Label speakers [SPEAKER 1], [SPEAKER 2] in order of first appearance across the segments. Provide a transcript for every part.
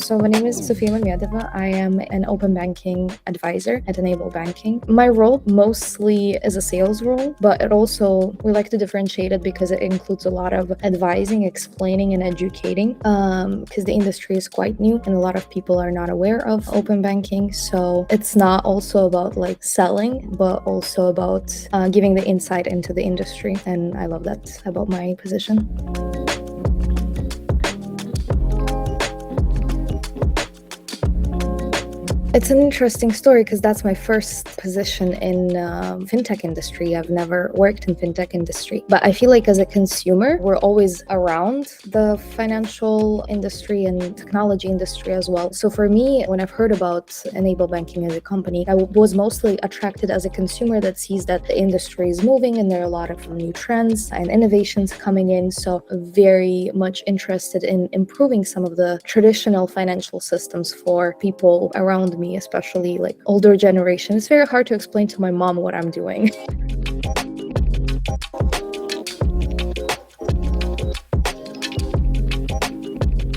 [SPEAKER 1] So my name is Sofiia Mamedova. I am an open banking advisor at Enable Banking. My role mostly is a sales role, but we like to differentiate it because it includes a lot of advising, explaining, and educating, because the industry is quite new and a lot of people are not aware of open banking. So it's not also about like selling, but also about giving the insight into the industry. And I love that about my position. It's an interesting story because that's my first position in fintech industry. I've never worked in fintech industry, but I feel like as a consumer, we're always around the financial industry and technology industry as well. So for me, when I've heard about Enable Banking as a company, I was mostly attracted as a consumer that sees that the industry is moving and there are a lot of new trends and innovations coming in. So very much interested in improving some of the traditional financial systems for people around me, especially like older generation. It's very hard to explain to my mom what I'm doing.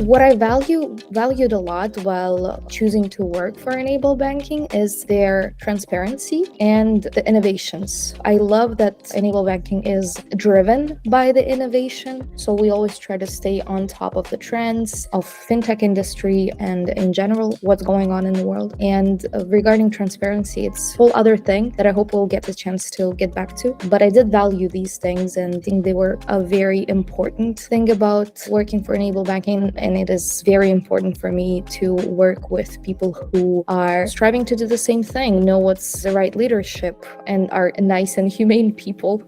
[SPEAKER 1] What I valued a lot while choosing to work for Enable Banking is their transparency and the innovations. I love that Enable Banking is driven by the innovation. So we always try to stay on top of the trends of fintech industry and in general, what's going on in the world. And regarding transparency, it's a whole other thing that I hope we'll get the chance to get back to. But I did value these things and think they were a very important thing about working for Enable Banking. And it is very important for me to work with people who are striving to do the same thing, know what's the right leadership, and are nice and humane people.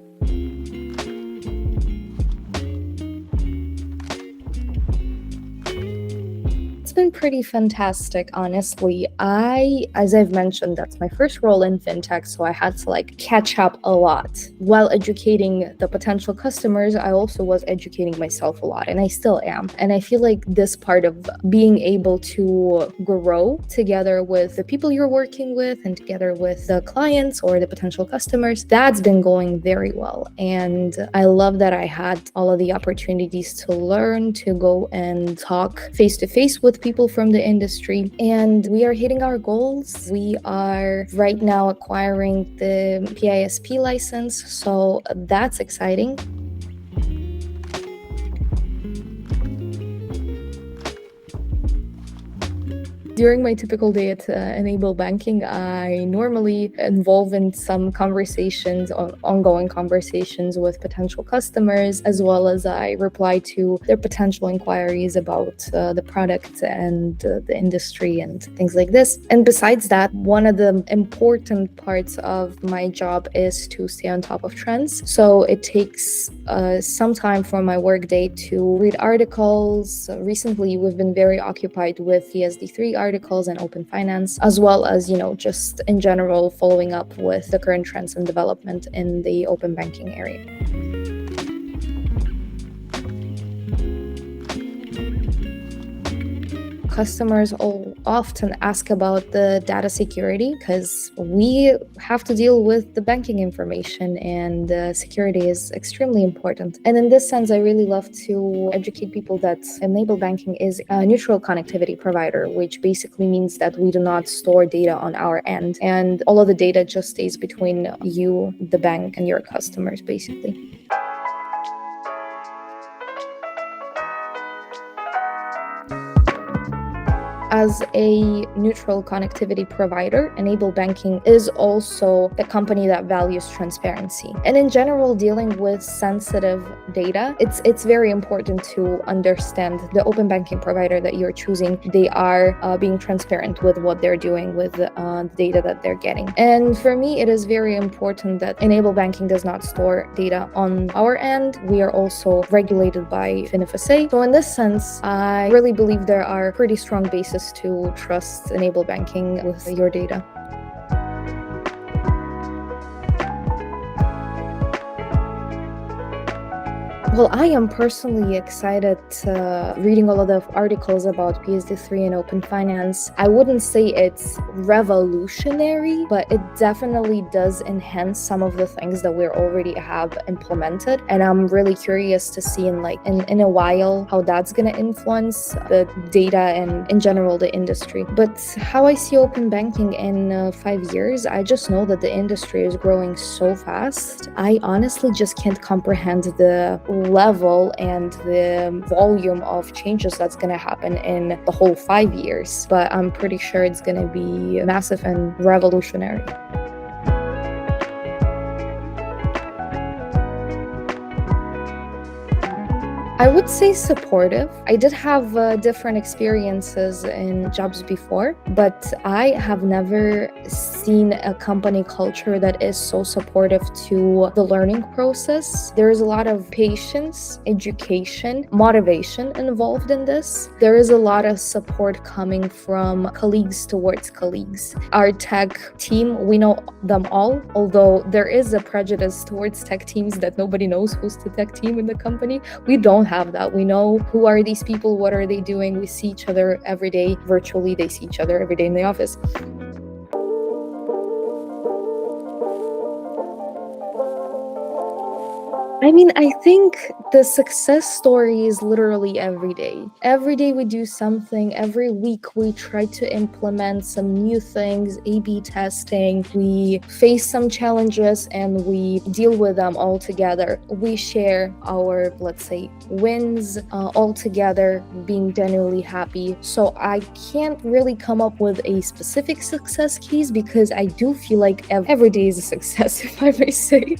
[SPEAKER 1] It's been pretty fantastic, honestly. As I've mentioned, that's my first role in fintech, so I had to catch up a lot. While educating the potential customers, I also was educating myself a lot, and I still am. And I feel like this part of being able to grow together with the people you're working with and together with the clients or the potential customers, that's been going very well. And I love that I had all of the opportunities to learn, to go and talk face to face with people from the industry, and we are hitting our goals. We are right now acquiring the PISP license, so that's exciting. During my typical day at Enable Banking, I normally involve in some conversations, ongoing conversations with potential customers, as well as I reply to their potential inquiries about the product and the industry and things like this. And besides that, one of the important parts of my job is to stay on top of trends. So it takes some time for my workday to read articles. Recently, we've been very occupied with ESD3 articles and open finance, as well as, just in general, following up with the current trends and development in the open banking area. Customers often ask about the data security because we have to deal with the banking information, and security is extremely important. And in this sense, I really love to educate people that Enable Banking is a neutral connectivity provider, which basically means that we do not store data on our end, and all of the data just stays between you, the bank, and your customers, basically. As a neutral connectivity provider, Enable Banking is also a company that values transparency. And in general, dealing with sensitive data, it's very important to understand the open banking provider that you're choosing. They are being transparent with what they're doing with the data that they're getting. And for me, it is very important that Enable Banking does not store data on our end. We are also regulated by FinFSA. So in this sense, I really believe there are pretty strong bases to trust Enable Banking with your data. Well, I am personally excited reading all of the articles about PSD3 and open finance. I wouldn't say it's revolutionary, but it definitely does enhance some of the things that we already have implemented. And I'm really curious to see in a while how that's going to influence the data and in general the industry. But how I see open banking in 5 years, I just know that the industry is growing so fast. I honestly just can't comprehend the level and the volume of changes that's going to happen in the whole 5 years, but I'm pretty sure it's going to be massive and revolutionary. I would say supportive. I did have different experiences in jobs before, but I have never seen a company culture that is so supportive to the learning process. There is a lot of patience, education, motivation involved in this. There is a lot of support coming from colleagues towards colleagues. Our tech team, we know them all, although there is a prejudice towards tech teams that nobody knows who's the tech team in the company. We don't have that. We know who are these people, what are they doing. We see each other every day virtually. They see each other every day in the office. I mean, I think the success story is literally every day. Every day we do something. Every week we try to implement some new things, A/B testing. We face some challenges and we deal with them all together. We share our, let's say, wins all together, being genuinely happy. So I can't really come up with a specific success case because I do feel like every day is a success, if I may say.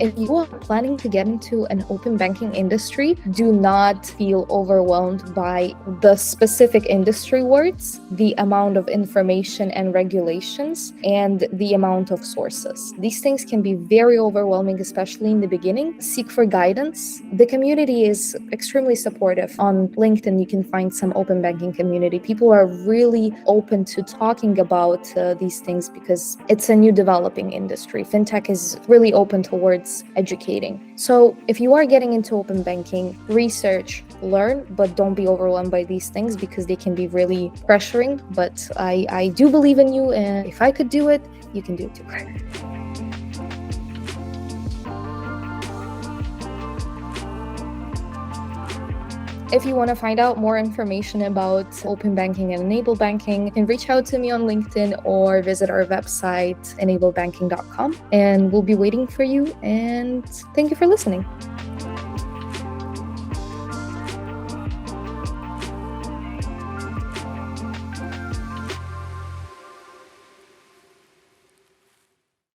[SPEAKER 1] If you are planning to get into an open banking industry, do not feel overwhelmed by the specific industry words, the amount of information and regulations, and the amount of sources. These things can be very overwhelming, especially in the beginning. Seek for guidance. The community is extremely supportive. On LinkedIn, you can find some open banking community. People are really open to talking about these things because it's a new developing industry. Fintech is really open towards educating. So if you are getting into open banking, research, learn, but don't be overwhelmed by these things because they can be really pressuring. But I do believe in you, and if I could do it, you can do it too. If you want to find out more information about open banking and enable banking, you can reach out to me on LinkedIn or visit our website, enablebanking.com, and we'll be waiting for you. And thank you for listening.